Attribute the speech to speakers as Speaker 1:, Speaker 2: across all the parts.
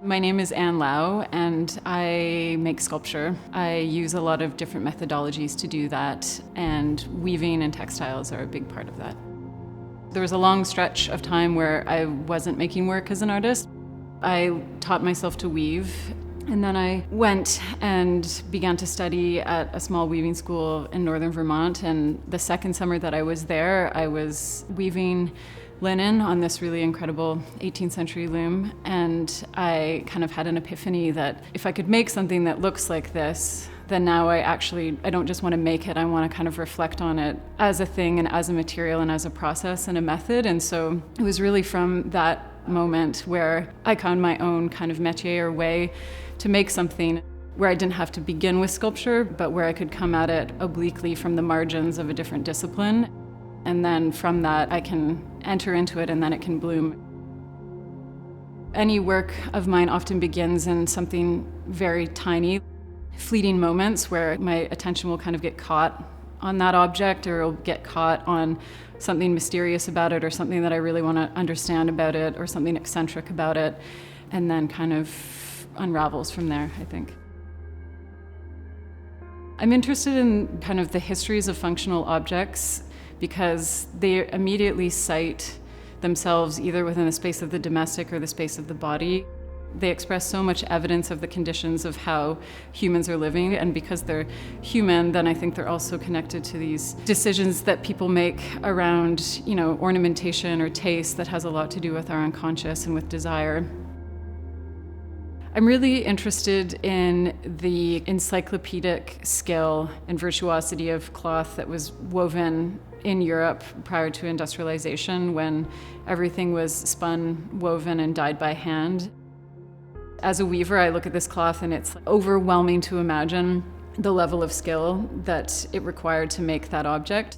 Speaker 1: My name is Anne Lau, and I make sculpture. I use a lot of different methodologies to do that, and weaving and textiles are a big part of that. There was a long stretch of time where I wasn't making work as an artist. I taught myself to weave, and then I went and began to study at a small weaving school in northern Vermont, and the second summer that I was there, I was weaving linen on this really incredible 18th century loom, and I kind of had an epiphany that if I could make something that looks like this, then now I don't just want to make it, I want to kind of reflect on it as a thing and as a material and as a process and a method. And so it was really from that moment where I found my own kind of métier or way to make something where I didn't have to begin with sculpture, but where I could come at it obliquely from the margins of a different discipline. And then from that, I can enter into it and then it can bloom. Any work of mine often begins in something very tiny, fleeting moments where my attention will kind of get caught on that object, or it'll get caught on something mysterious about it, or something that I really want to understand about it, or something eccentric about it, and then kind of unravels from there, I think. I'm interested in kind of the histories of functional objects because they immediately cite themselves either within the space of the domestic or the space of the body. They express so much evidence of the conditions of how humans are living, and because they're human, then I think they're also connected to these decisions that people make around, ornamentation or taste that has a lot to do with our unconscious and with desire. I'm really interested in the encyclopedic skill and virtuosity of cloth that was woven in Europe prior to industrialization, when everything was spun, woven, and dyed by hand. As a weaver, I look at this cloth and it's overwhelming to imagine the level of skill that it required to make that object.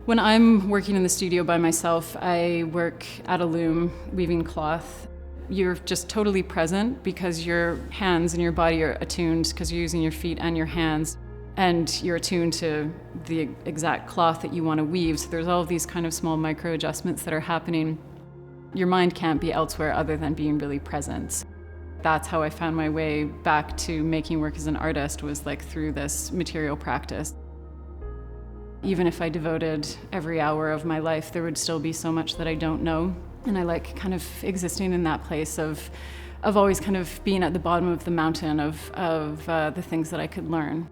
Speaker 1: When I'm working in the studio by myself, I work at a loom weaving cloth. You're just totally present because your hands and your body are attuned, because you're using your feet and your hands, and you're attuned to the exact cloth that you want to weave. So there's all of these kind of small micro adjustments that are happening. Your mind can't be elsewhere other than being really present. That's how I found my way back to making work as an artist, was through this material practice. Even if I devoted every hour of my life, there would still be so much that I don't know. And I like kind of existing in that place of always kind of being at the bottom of the mountain of the things that I could learn.